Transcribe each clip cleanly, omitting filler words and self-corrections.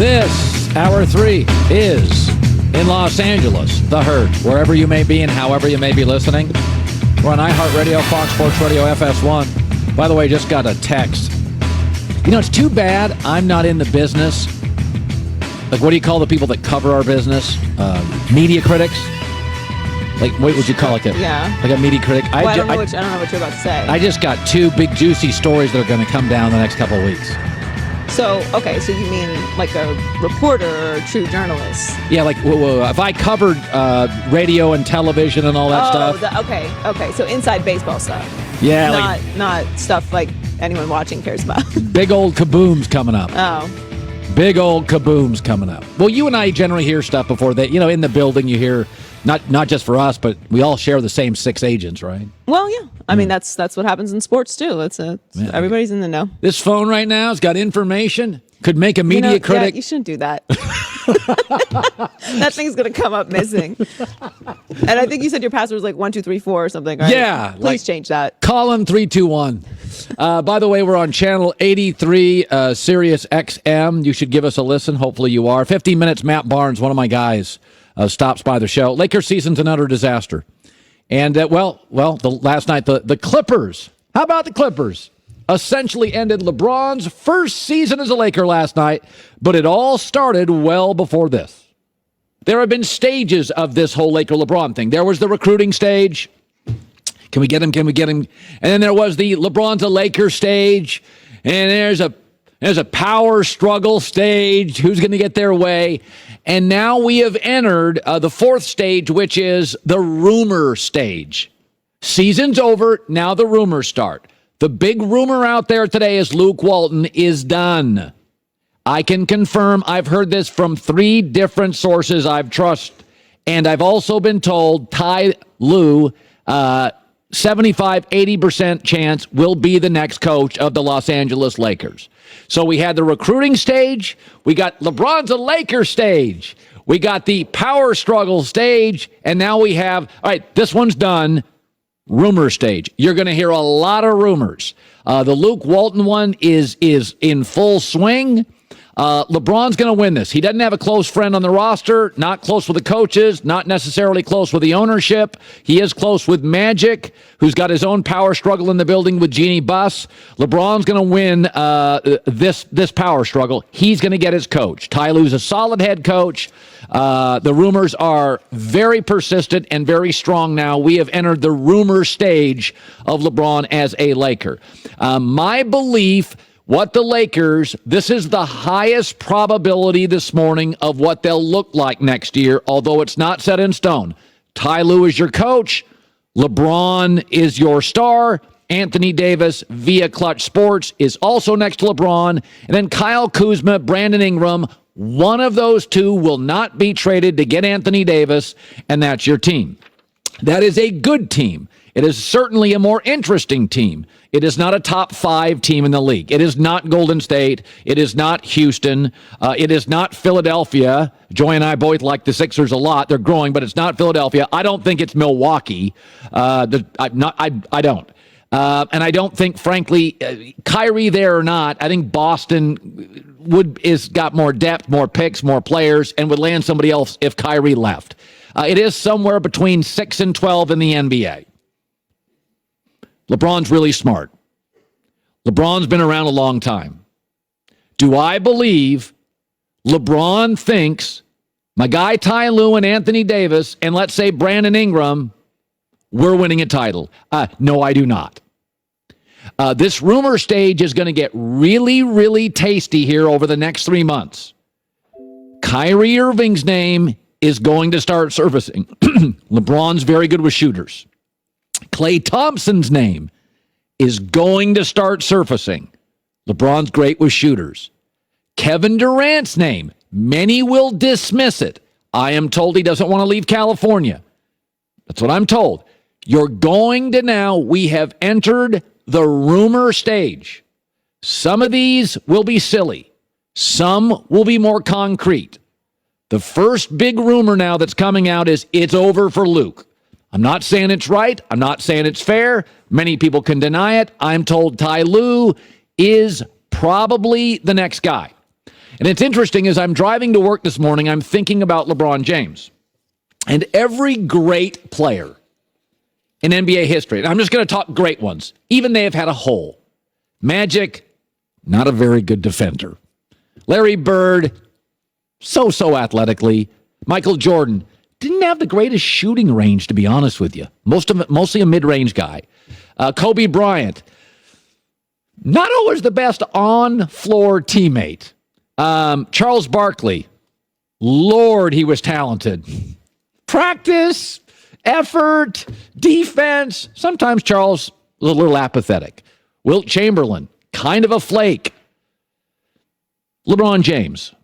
This, Hour 3, is in Los Angeles, The Herd, wherever you may be and however you may be listening. We're on iHeartRadio, Fox Sports Radio, FS1. By the way, just got a text. You know, it's too bad I'm not in the business. Like, what do you call the people that cover our business? Media critics? Like, what would you call it? Yeah. Like a media critic? I don't know what you're about to say. I just got two big, juicy stories that are going to come down the next couple of weeks. So you mean like a reporter or a true journalist? Yeah, like if I covered radio and television and all that stuff. Okay. So inside baseball stuff. Yeah. Not stuff like anyone watching cares about. Big old kabooms coming up. Oh. Big old kabooms coming up. Well, you and I generally hear stuff before that. You know, in the building you hear, not just for us, but we all share the same 6 agents, right? Well, yeah. I mean, that's what happens in sports, too. Everybody's in the know. This phone right now has got information. Could make a media critic. Yeah, you shouldn't do that. That thing's going to come up missing. And I think you said your password was like 1234 or something, right? Yeah. Please change that. Colin 321. By the way, we're on channel 83, Sirius XM. You should give us a listen. Hopefully you are. 15 minutes, Matt Barnes, one of my guys, stops by the show. Lakers season's an utter disaster. And, last night, the Clippers. How about the Clippers? Essentially ended LeBron's first season as a Laker last night, but it all started well before this. There have been stages of this whole Laker LeBron thing. There was the recruiting stage. Can we get him? And then there was the LeBron's a Laker stage, and there's a power struggle stage. Who's going to get their way? And now we have entered the fourth stage, which is the rumor stage. Season's over. Now the rumors start. The big rumor out there today is Luke Walton is done. I can confirm I've heard this from 3 different sources I've trusted. And I've also been told Ty Lue, 75-80% chance will be the next coach of the Los Angeles Lakers. So we had the recruiting stage. We got LeBron's a Laker stage. We got the power struggle stage. And now we have, all right, this one's done. Rumor stage. You're going to hear a lot of rumors. The Luke Walton one is in full swing. LeBron's going to win this. He doesn't have a close friend on the roster, not close with the coaches, not necessarily close with the ownership. He is close with Magic, who's got his own power struggle in the building with Jeannie Buss. LeBron's going to win this power struggle. He's going to get his coach. Ty Lue's a solid head coach. The rumors are very persistent and very strong now. We have entered the rumor stage of LeBron as a Laker. My belief, what the Lakers, this is the highest probability this morning of what they'll look like next year, although it's not set in stone. Ty Lue is your coach. LeBron is your star. Anthony Davis via Clutch Sports is also next to LeBron. And then Kyle Kuzma, Brandon Ingram, one of those two will not be traded to get Anthony Davis, and that's your team. That is a good team. It is certainly a more interesting team. It is not a top 5 team in the league. It is not Golden State. It is not Houston. It is not Philadelphia. Joy and I both like the Sixers a lot. They're growing, but it's not Philadelphia. I don't think it's Milwaukee. I don't. And I don't think, frankly, Kyrie there or not, I think Boston is got more depth, more picks, more players, and would land somebody else if Kyrie left. It is somewhere between 6 and 12 in the NBA. LeBron's really smart. LeBron's been around a long time. Do I believe LeBron thinks my guy Ty Lue and Anthony Davis and let's say Brandon Ingram, we're winning a title? No, I do not. This rumor stage is going to get really, really tasty here over the next 3 months. Kyrie Irving's name is going to start surfacing. LeBron's very good with shooters. Klay Thompson's name is going to start surfacing. LeBron's great with shooters. Kevin Durant's name, many will dismiss it. I am told he doesn't want to leave California. That's what I'm told. You're going to now, we have entered the rumor stage. Some of these will be silly. Some will be more concrete. The first big rumor now that's coming out is it's over for Luke. I'm not saying it's right. I'm not saying it's fair. Many people can deny it. I'm told Ty Lue is probably the next guy. And it's interesting, as I'm driving to work this morning, I'm thinking about LeBron James. And every great player in NBA history, and I'm just going to talk great ones, even they have had a hole. Magic, not a very good defender. Larry Bird, so athletically. Michael Jordan didn't have the greatest shooting range, to be honest with you. Mostly a mid-range guy. Kobe Bryant, not always the best on-floor teammate. Charles Barkley, Lord, he was talented. Practice, effort, defense. Sometimes Charles was a little apathetic. Wilt Chamberlain, kind of a flake. LeBron James,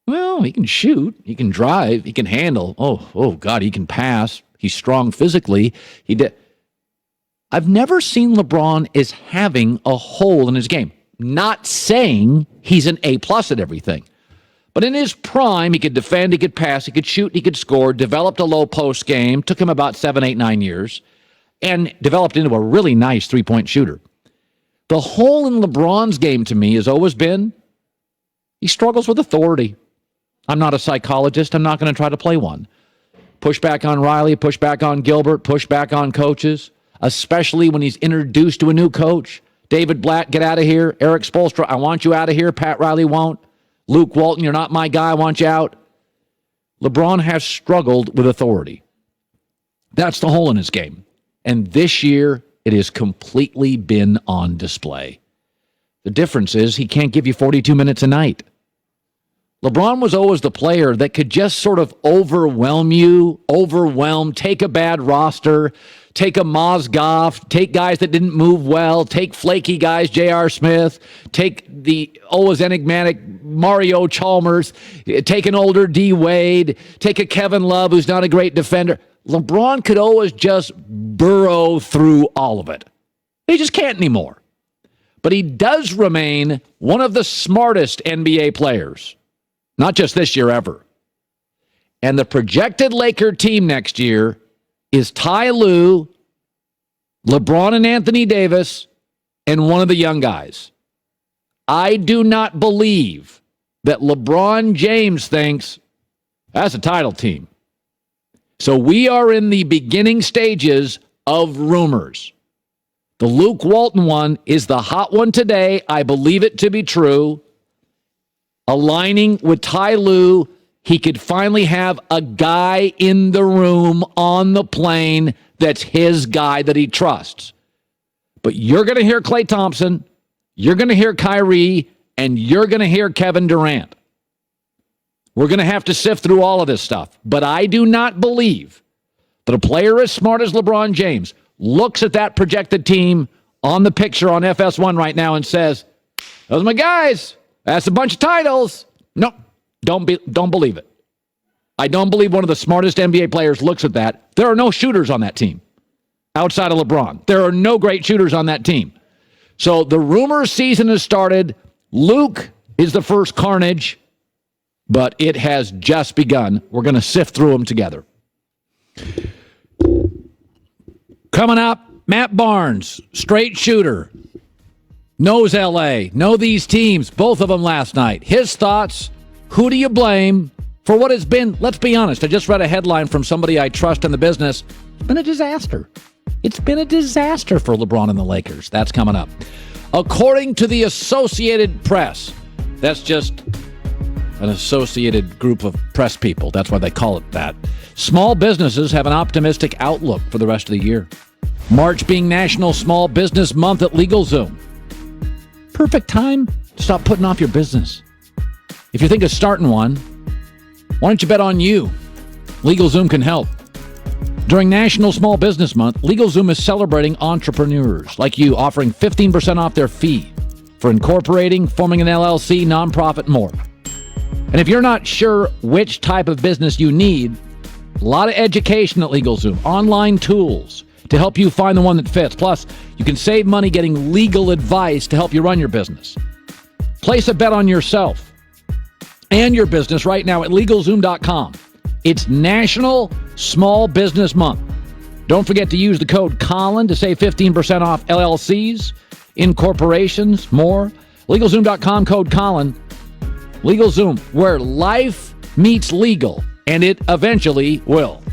well, he can shoot, he can drive, he can handle. Oh God, he can pass. He's strong physically. I've never seen LeBron as having a hole in his game. Not saying he's an A+ at everything. But in his prime, he could defend, he could pass, he could shoot, he could score, developed a low post game, took him about 7, 8, 9 years, and developed into a really nice three-point shooter. The hole in LeBron's game to me has always been he struggles with authority. I'm not a psychologist. I'm not going to try to play one. Push back on Riley, push back on Gilbert, push back on coaches, especially when he's introduced to a new coach. David Blatt, get out of here. Eric Spoelstra, I want you out of here. Pat Riley won't. Luke Walton, you're not my guy. I want you out. LeBron has struggled with authority. That's the hole in his game. And this year, it has completely been on display. The difference is he can't give you 42 minutes a night. LeBron was always the player that could just sort of overwhelm, take a bad roster, take a Maz Goff, take guys that didn't move well, take flaky guys, J.R. Smith, take the always enigmatic Mario Chalmers, take an older D. Wade, take a Kevin Love who's not a great defender. LeBron could always just burrow through all of it. He just can't anymore. But he does remain one of the smartest NBA players. Not just this year, ever. And the projected Laker team next year is Ty Lue, LeBron and Anthony Davis, and one of the young guys. I do not believe that LeBron James thinks that's a title team. So we are in the beginning stages of rumors. The Luke Walton one is the hot one today. I believe it to be true. Aligning with Ty Lue, he could finally have a guy in the room on the plane that's his guy that he trusts. But you're going to hear Klay Thompson, you're going to hear Kyrie, and you're going to hear Kevin Durant. We're going to have to sift through all of this stuff. But I do not believe that a player as smart as LeBron James looks at that projected team on the picture on FS1 right now and says, those are my guys. That's a bunch of titles. No, don't believe it. I don't believe one of the smartest NBA players looks at that. There are no shooters on that team outside of LeBron. There are no great shooters on that team. So the rumor season has started. Luke is the first carnage, but it has just begun. We're going to sift through them together. Coming up, Matt Barnes, straight shooter. Knows L.A., know these teams, both of them last night. His thoughts, who do you blame for what has been, let's be honest, I just read a headline from somebody I trust in the business. It's been a disaster. It's been a disaster for LeBron and the Lakers. That's coming up. According to the Associated Press, that's just an associated group of press people. That's why they call it that. Small businesses have an optimistic outlook for the rest of the year. March being National Small Business Month at LegalZoom. Perfect time to stop putting off your business. If you think of starting one, why don't you bet on you? LegalZoom can help. During National Small Business Month, LegalZoom is celebrating entrepreneurs like you, offering 15% off their fee for incorporating, forming an LLC, nonprofit, and more. And if you're not sure which type of business you need, a lot of education at LegalZoom, online tools to help you find the one that fits. Plus, you can save money getting legal advice to help you run your business. Place a bet on yourself and your business right now at LegalZoom.com. It's National Small Business Month. Don't forget to use the code Colin to save 15% off LLCs, incorporations, more. LegalZoom.com, code Colin. LegalZoom, where life meets legal, and it eventually will.